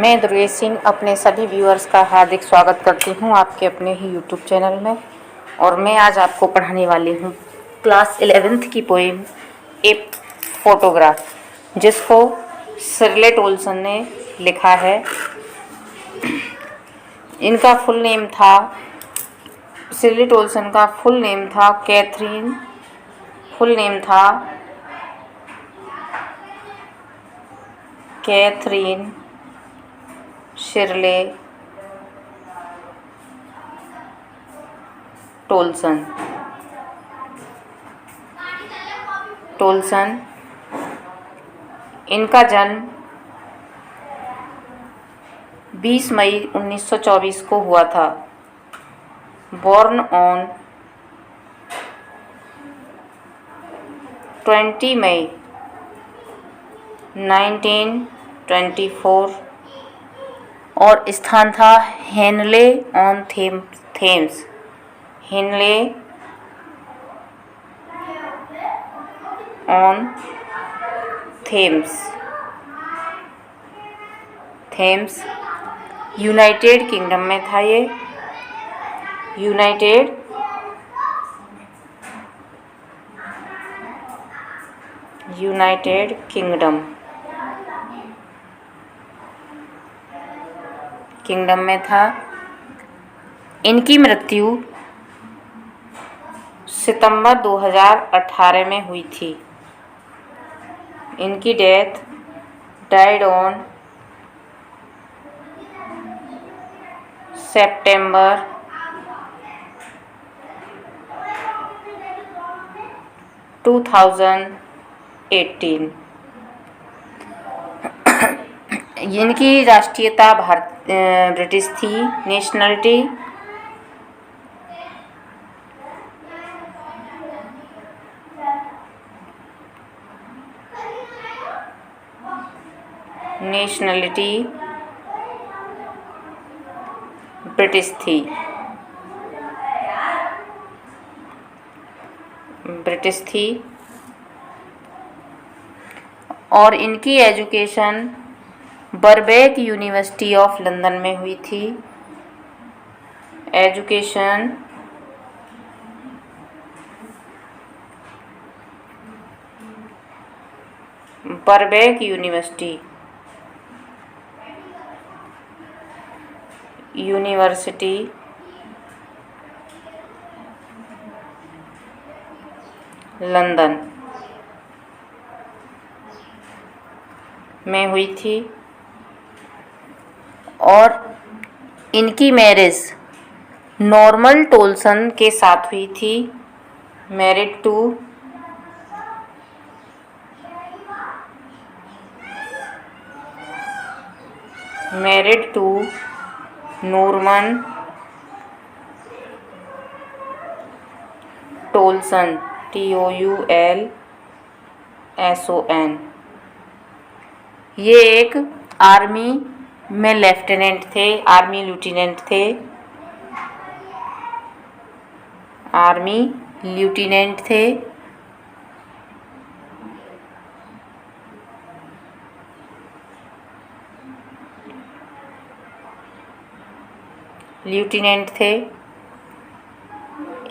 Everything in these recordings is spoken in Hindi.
मैं दुर्गेश सिंह अपने सभी व्यूअर्स का हार्दिक स्वागत करती हूं आपके अपने ही यूट्यूब चैनल में। और मैं आज आपको पढ़ाने वाली हूं क्लास 11th की पोएम ए फोटोग्राफ, जिसको शिरलेट ओल्सन ने लिखा है। इनका फुल नेम था, शिरलेट ओल्सन का फुल नेम था कैथरीन शिरले टोल्सन। इनका जन्म 20 मई 1924 को हुआ था। बॉर्न ऑन 20 मई 1924 और स्थान था Henley on Thames. Henley on Thames United Kingdom में था। ये यूनाइटेड किंगडम में था। इनकी मृत्यु सितंबर 2018 में हुई थी। इनकी डेथ डाइड ऑन सितंबर 2018। इनकी राष्ट्रीयता ब्रिटिश थी। नेशनलिटी ब्रिटिश थी। और इनकी एजुकेशन बरबैक यूनिवर्सिटी ऑफ लंदन में हुई थी। एजुकेशन बरबैक यूनिवर्सिटी लंदन में हुई थी। और इनकी मैरिज नॉर्मन टोल्सन के साथ हुई थी। Married to Norman Tolson TOULSON। ये एक आर्मी में लेफ्टिनेंट थे, आर्मी ल्यूटिनेंट थे।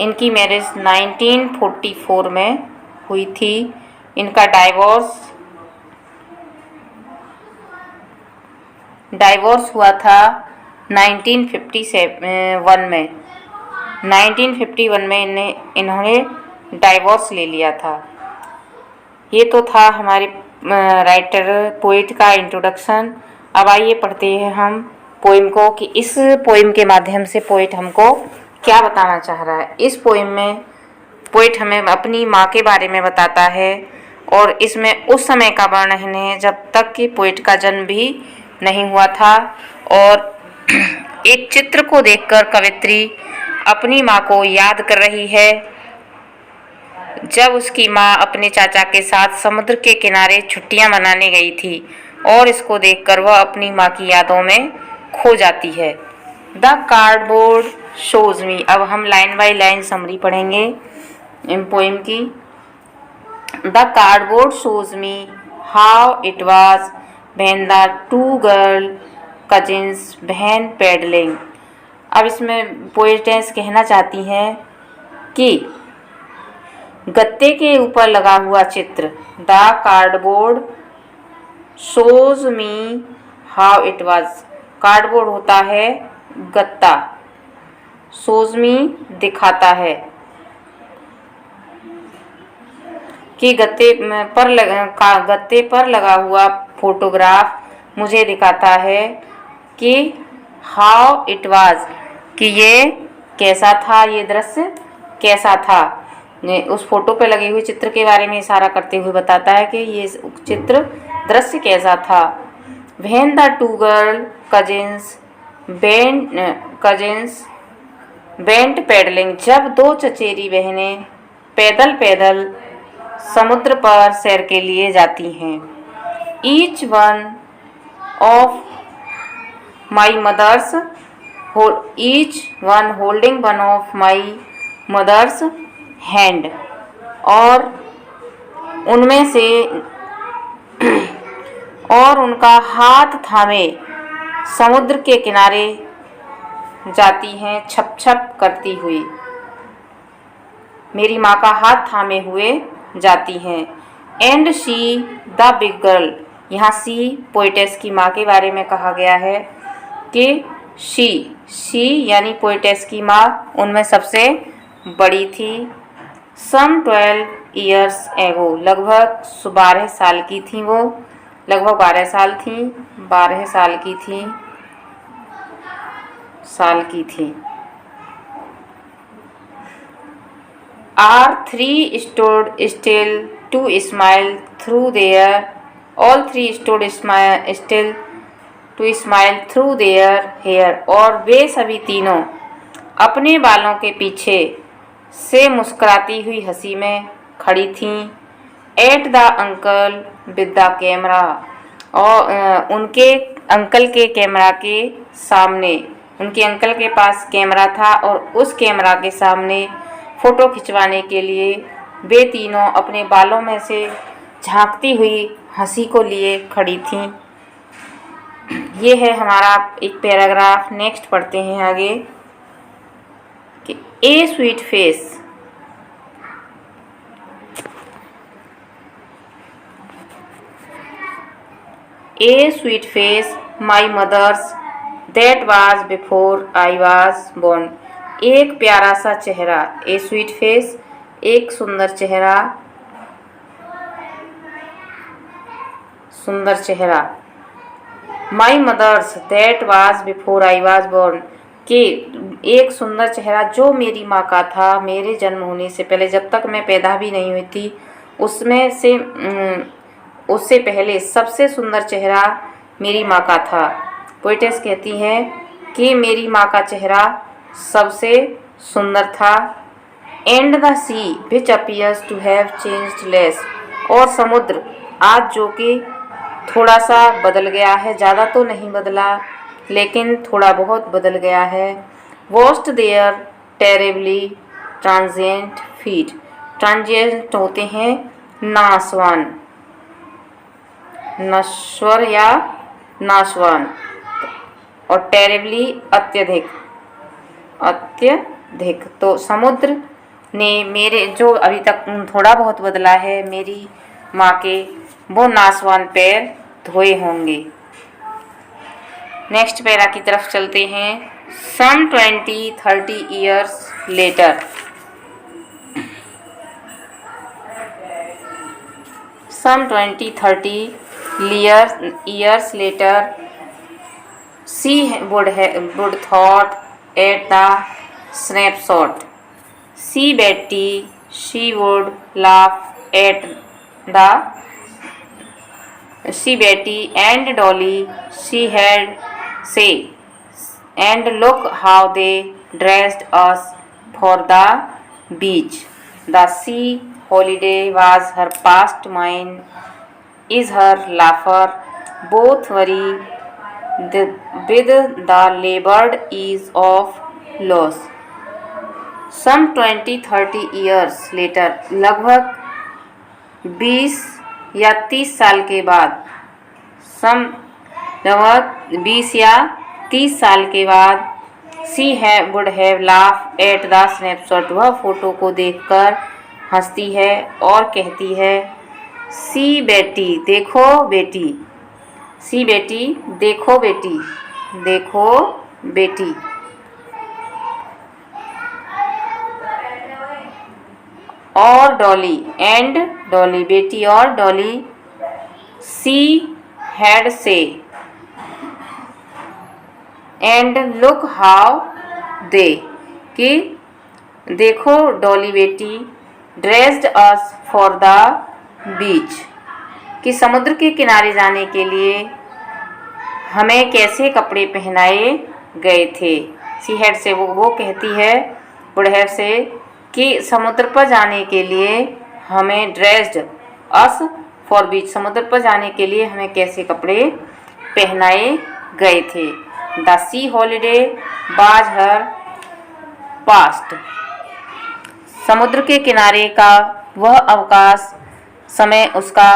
इनकी मैरिज 1944 में हुई थी। इनका डाइवोर्स हुआ था 1951 में। 1951 में इन्होंने डाइवोर्स ले लिया था। ये तो था हमारे पोएट का इंट्रोडक्शन। अब आइए पढ़ते हैं हम पोएम को कि इस पोएम के माध्यम से पोएट हमको क्या बताना चाह रहा है। इस पोएम में पोएट हमें अपनी माँ के बारे में बताता है, और इसमें उस समय का वर्णन है जब तक कि पोएट का जन्म भी नहीं हुआ था। और एक चित्र को देखकर कवित्री अपनी माँ को याद कर रही है, जब उसकी माँ अपने चाचा के साथ समुद्र के किनारे छुट्टियां मनाने गई थी, और इसको देखकर वह अपनी माँ की यादों में खो जाती है। द कार्डबोर्ड शोज मी। अब हम लाइन बाय लाइन समरी पढ़ेंगे इन पोएम की। The cardboard shows me how it was when the two girl cousins बहन पेडलिंग। अब इसमें पोएटेस कहना चाहती हैं कि गत्ते के ऊपर लगा हुआ चित्र, the cardboard shows me how it was. Cardboard होता है गत्ता, शोज मी दिखाता है कि गत्ते पर लगा हुआ फोटोग्राफ मुझे दिखाता है कि हाउ इट वाज, कि ये कैसा था, ये दृश्य कैसा था। उस फोटो पे लगे हुए चित्र के बारे में इशारा करते हुए बताता है कि ये चित्र दृश्य कैसा था। When the two girl cousins went paddling, जब दो चचेरी बहनें पैदल पैदल समुद्र पर सैर के लिए जाती हैं। Each one holding one of my mother's hand, और उनका हाथ थामे समुद्र के किनारे जाती हैं छप छप करती हुई। मेरी माँ का हाथ थामे हुए जाती हैं। And she the big girl, यहाँ सी पोएटेस की माँ के बारे में कहा गया है कि शी यानी पोएटेस की माँ उनमें सबसे बड़ी थी। सम 12 years ago, लगभग 12 साल की थी वो, लगभग 12 साल थी, 12 साल की थी। All three stood still to smile through their hair, और वे सभी तीनों अपने बालों के पीछे से मुस्कुराती हुई हंसी में खड़ी थीं। At the uncle with the camera, और उनके अंकल के कैमरा के सामने, उनके अंकल के पास कैमरा था और उस कैमरा के सामने फ़ोटो खिंचवाने के लिए वे तीनों अपने बालों में से झांकती हुई हंसी को लिए खड़ी थीं। ये है हमारा एक पैराग्राफ। नेक्स्ट पढ़ते हैं आगे कि a sweet face my mother's that was before I was born. एक प्यारा सा चेहरा, ए स्वीट फेस एक सुंदर चेहरा। My mother's that was before I was born, कि एक सुंदर चेहरा जो मेरी माँ का था मेरे जन्म होने से पहले, जब तक मैं पैदा भी नहीं हुई थी उससे पहले सबसे सुंदर चेहरा मेरी माँ का था। पोएटेस कहती है कि मेरी माँ का चेहरा सबसे सुंदर था। And the sea which appears to have changed less, और समुद्र आज जो कि थोड़ा सा बदल गया है, ज़्यादा तो नहीं बदला लेकिन थोड़ा बहुत बदल गया है। Vast there terribly transient feet, transient होते हैं नासवान, नश्वर या नाशवान, और टेरेबली अत्यधिक। तो समुद्र ने मेरे जो अभी तक थोड़ा बहुत बदला है मेरी माँ के वो नासवान पैर धोए होंगे। नेक्स्ट पैरा की तरफ चलते हैं। सम 20-30 years later, some 20-30 years later, she would thought at the snapshot. See Betty, she would laugh at Betty and Dolly, she had say, and look how they dressed us for the beach. The sea holiday was her past, mine is her laugher. Both worry with the labored ease of loss. Some 20-30 years later, लगभग 20 या 30 साल के बाद, लगभग 20 या 30 साल के बाद would have laugh at the snapshot, वह फोटो को देखकर हंसती है और कहती है सी बेटी देखो बेटी, सी बेटी देखो बेटी, देखो बेटी। और डॉली एंड डॉली, बेटी और डॉली सी हैड से एंड लुक हाउ दे, कि देखो डॉली बेटी dressed us for the beach, कि समुद्र के किनारे जाने के लिए हमें कैसे कपड़े पहनाए गए थे। सी हैड से वो कहती है वुड हैव से कि समुद्र पर जाने के लिए हमें ड्रेस्ड अस फॉर बीच, समुद्र पर जाने के लिए हमें कैसे कपड़े पहनाए गए थे। The C holiday was her past, समुद्र के किनारे का वह अवकाश समय उसका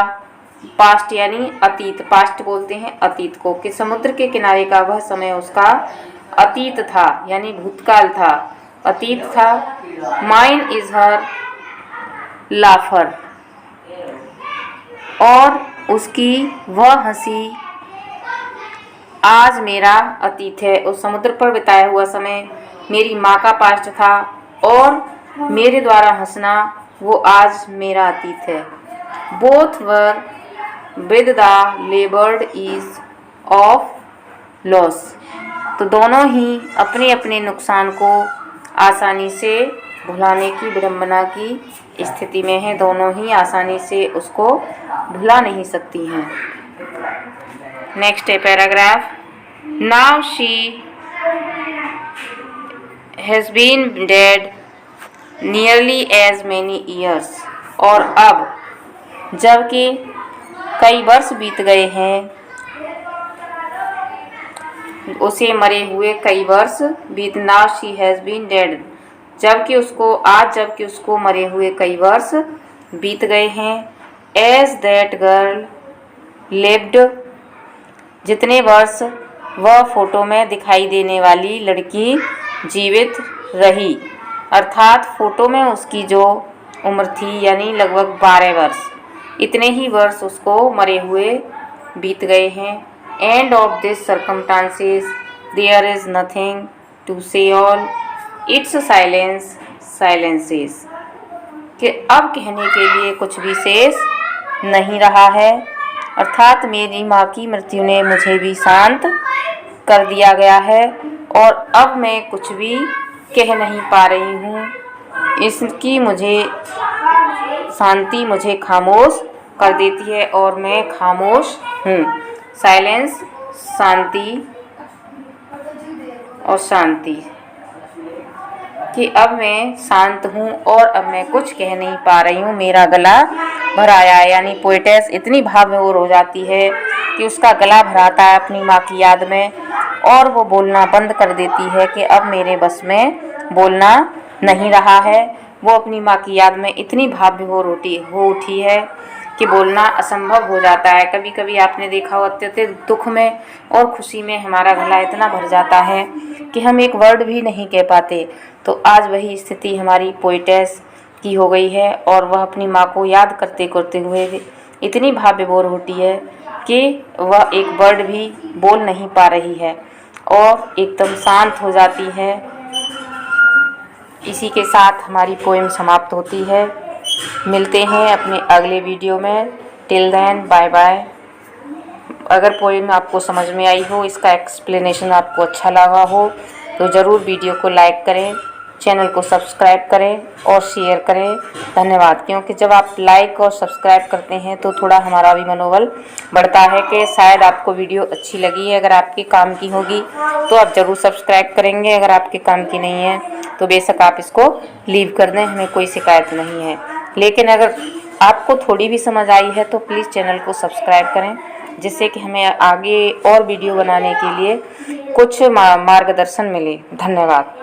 पास्ट यानी अतीत, पास्ट बोलते हैं अतीत को, कि समुद्र के किनारे का वह समय उसका अतीत था यानी भूतकाल था, अतीत था। माइन इज हर लाफर, और उसकी वह हंसी आज मेरा अतीत है। उस समुद्र पर बिताया हुआ समय मेरी माँ का पास्ट था और मेरे द्वारा हंसना वो आज मेरा अतीत है। Both were with the laboured ease of loss, तो दोनों ही अपने अपने नुकसान को आसानी से भुलाने की विडंबना की स्थिति में हैं, दोनों ही आसानी से उसको भुला नहीं सकती हैं। नेक्स्ट है paragraph. Now she has been dead nearly as many years, और अब जबकि कई वर्ष बीत गए हैं, उसे मरे हुए कई वर्ष बीत, now she has been dead, जबकि उसको मरे हुए कई वर्ष बीत गए हैं। एज दैट गर्ल लिव्ड, जितने वर्ष वह फोटो में दिखाई देने वाली लड़की जीवित रही, अर्थात फोटो में उसकी जो उम्र थी यानी लगभग 12 वर्ष, इतने ही वर्ष उसको मरे हुए बीत गए हैं। And of this circumstances there is nothing to say all its silences, कि अब कहने के लिए कुछ भी शेष नहीं रहा है, अर्थात मेरी माँ की मृत्यु ने मुझे भी शांत कर दिया गया है और अब मैं कुछ भी कह नहीं पा रही हूँ, इसकी मुझे शांति मुझे खामोश कर देती है और मैं खामोश हूँ। साइलेंस शांति और शांति, कि अब मैं शांत हूँ और अब मैं कुछ कह नहीं पा रही हूँ, मेरा गला भर आया है, यानी पोएटेस इतनी भाव विभोर हो जाती है कि उसका गला भराता है अपनी माँ की याद में और वो बोलना बंद कर देती है कि अब मेरे बस में बोलना नहीं रहा है। वो अपनी माँ की याद में इतनी भाव विभोर हो उठी है कि बोलना असंभव हो जाता है। कभी कभी आपने देखा हो अत्यधिक दुख में और खुशी में हमारा गला इतना भर जाता है कि हम एक वर्ड भी नहीं कह पाते। तो आज वही स्थिति हमारी पोएटेस की हो गई है और वह अपनी माँ को याद करते करते हुए इतनी भाव विभोर होती है कि वह एक वर्ड भी बोल नहीं पा रही है और एकदम शांत हो जाती है। इसी के साथ हमारी पोएम समाप्त होती है। मिलते हैं अपने अगले वीडियो में। Till then bye bye. अगर पोएम आपको समझ में आई हो, इसका एक्सप्लेनेशन आपको अच्छा लगा हो तो ज़रूर वीडियो को लाइक करें, चैनल को सब्सक्राइब करें और शेयर करें। धन्यवाद। क्योंकि जब आप लाइक और सब्सक्राइब करते हैं तो थोड़ा हमारा भी मनोबल बढ़ता है कि शायद आपको वीडियो अच्छी लगी है। अगर आपके काम की होगी तो आप ज़रूर सब्सक्राइब करेंगे, अगर आपके काम की नहीं है तो बेशक आप इसको लीव कर दें, हमें कोई शिकायत नहीं है। लेकिन अगर आपको थोड़ी भी समझ आई है तो प्लीज़ चैनल को सब्सक्राइब करें, जिससे कि हमें आगे और वीडियो बनाने के लिए कुछ मार्गदर्शन मिले। धन्यवाद।